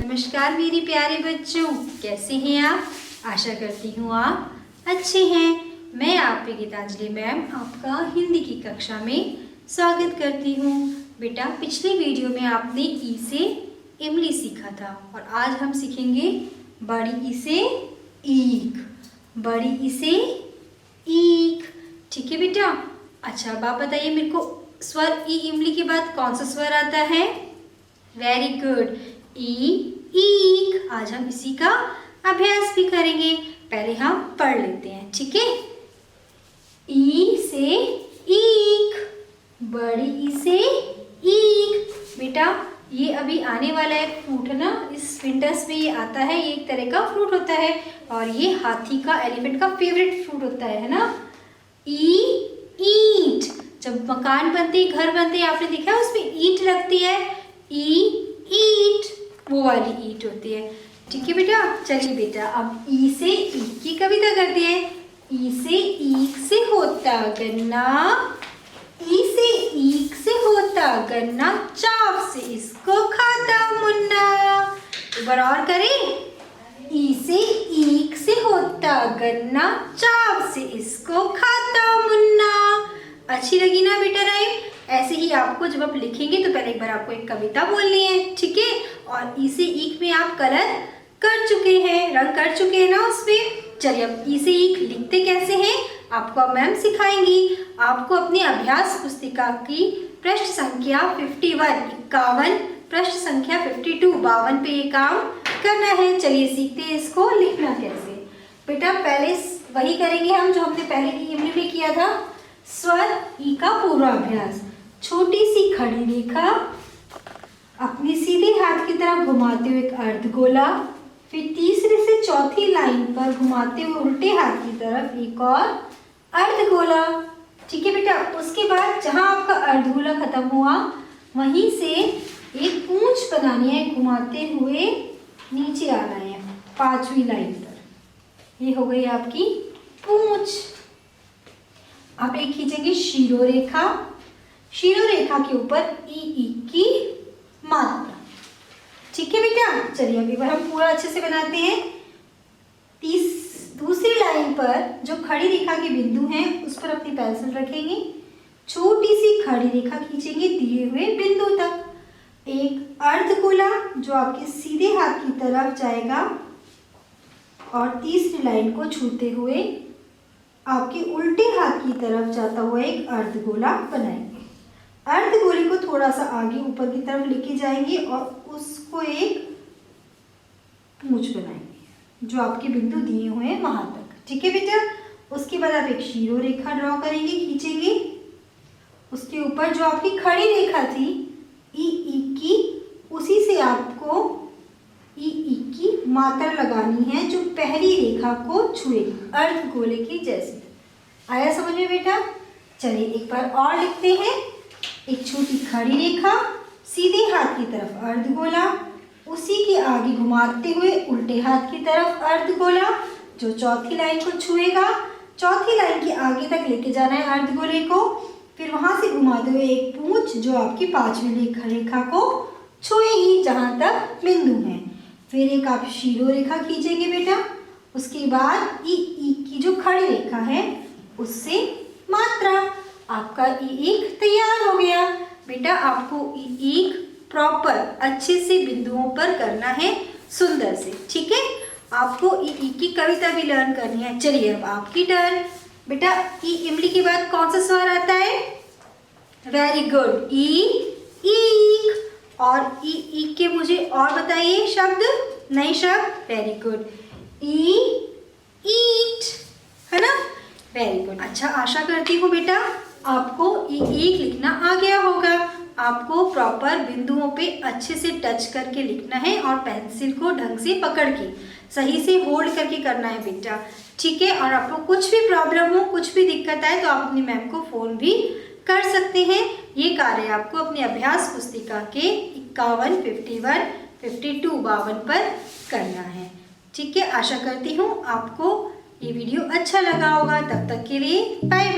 नमस्कार मेरे प्यारे बच्चों, कैसे हैं आप? आशा करती हूँ आप अच्छे हैं। मैं आपकी गीतांजलि मैम आपका हिंदी की कक्षा में स्वागत करती हूँ। बेटा, पिछले वीडियो में आपने ई से इमली सीखा था और आज हम सीखेंगे बड़ी ई से ईक। बड़ी ई से ईक, ठीक है बेटा? अच्छा, अब आप बताइए मेरे को, स्वर ई इमली के बाद कौन सा स्वर आता है? वेरी गुड, ई ईक। आज हम इसी का अभ्यास भी करेंगे। पहले हम पढ़ लेते हैं, ठीक है? ई से ईक, बड़ी ई से ईक। बेटा, ये अभी आने वाला है फ्रूट है ना, इस विंटर्स में ये आता है। ये एक तरह का फ्रूट होता है और ये हाथी का, एलिफेंट का फेवरेट फ्रूट होता है ना। ई ईट, जब मकान बनते, घर बनते, आपने देखा है उसमें ईट लगती है। ई ईट, वो वाली ईट होती है, ठीक है बेटा? चलिए बेटा, अब ई से ईक की कविता करते हैं। ई से ईक से होता गन्ना, ई से ईक से होता गन्ना, चाव से इसको खाता मुन्ना। एक बार और करें। ई से ईक से होता गन्ना, चाव से इसको खाता मुन्ना। अच्छी लगी ना बेटा राइम? ऐसे ही आपको जब आप लिखेंगे तो पहले एक बार आपको एक कविता बोलनी है, ठीक है? और ई से ईक में आप कलर कर चुके हैं, रंग कर चुके हैं ना उसमें। चलिए, अब ई से ईक लिखते कैसे हैं आपको अब मैम सिखाएंगी। आपको अपनी अभ्यास पुस्तिका की पृष्ठ संख्या 51, 51, पृष्ठ संख्या 52, 52 पे ये काम करना है। चलिए सीखते हैं इसको लिखना कैसे। बेटा, पहले वही करेंगे हम जो हमने पहले की इमली में किया था। स्वर ई का पूर्वाभ्यास। छोटी सी खड़ी रेखा अपनी सीधे हाथ की तरफ घुमाते हुए एक अर्धगोला, फिर तीसरे से चौथी लाइन पर घुमाते हुए उल्टे हाथ की तरफ एक और अर्धगोला, ठीक है बेटा? उसके बाद जहां आपका अर्धगोला खत्म हुआ वहीं से एक पूंछ बनानी है, घुमाते हुए नीचे आना है 5वीं लाइन पर। ये हो गई आपकी पूंछ। आप एक खींचेंगे शीरो रेखा, शीरो रेखा के ऊपर ई ई की मात्रा, ठीक है बेटा? चलिए अब एक बार हम पूरा अच्छे से बनाते हैं। दूसरी लाइन पर जो खड़ी रेखा के बिंदु हैं उस पर अपनी पेंसिल रखेंगे, छोटी सी खड़ी रेखा खींचेंगे दिए हुए बिंदु तक। एक अर्धगोला जो आपके सीधे हाथ की तरफ जाएगा और तीसरी लाइन को छूते हुए आपके उल्टे हाथ की तरफ जाता हुआ एक अर्धगोला बनाएंगे। अर्धगोले को थोड़ा सा आगे ऊपर की तरफ लेके जाएंगे और उसको एक पूंछ बनाएंगे जो आपके बिंदु दिए हुए हैं वहां तक, ठीक है बेटा? उसके बाद आप एक शीरो रेखा ड्रॉ करेंगे, खींचेंगे। उसके ऊपर जो आपकी खड़ी रेखा थी ई ई की, उसी से आपको ई ई की मात्रा लगानी है जो पहली रेखा को छुएगी, अर्धगोले की जैसे। आया समझ में बेटा? चलिए एक बार और लिखते हैं। एक छोटी खड़ी रेखा, सीधे हाथ की तरफ अर्धगोला, उसी के आगे घुमाते हुए उल्टे हाथ की तरफ अर्धगोला जो चौथी लाइन को छुएगा। चौथी लाइन के आगे तक लेके जाना है अर्धगोले को, फिर वहां से घुमाते हुए एक पूंछ जो आपकी 5वीं रेखा को छुएगी जहां तक बिंदु है। फिर एक आप शीरो रेखा खींचेंगे बेटा। उसके बाद ई ई की जो खड़ी रेखा है उससे मात्रा, आपका ई ईक तैयार हो गया। बेटा, आपको ई ईक प्रॉपर अच्छे से बिंदुओं पर करना है, सुंदर से, ठीक है? आपको ई ईक की कविता भी लर्न करनी है। चलिए अब आपकी टर्न। बेटा, ई इमली के बाद कौन सा स्वर आता है? वेरी गुड, ई ईक। और ई ईक के मुझे और बताइए शब्द, नए शब्द। वेरी गुड, ई ईट, है ना? Very good. अच्छा, आशा करती हूँ बेटा आपको ई ईक लिखना आ गया होगा। आपको प्रॉपर बिंदुओं पे अच्छे से टच करके लिखना है और पेंसिल को ढंग से पकड़ के सही से होल्ड करके करना है बेटा, ठीक है? और आपको कुछ भी प्रॉब्लम हो, कुछ भी दिक्कत आए तो आप अपनी मैम को फ़ोन भी कर सकते हैं। ये कार्य आपको अपनी अभ्यास पुस्तिका के 51, 51, 52, 52 पर करना है, ठीक है? आशा करती हूँ आपको ये वीडियो अच्छा लगा होगा। तब तक के लिए बाय।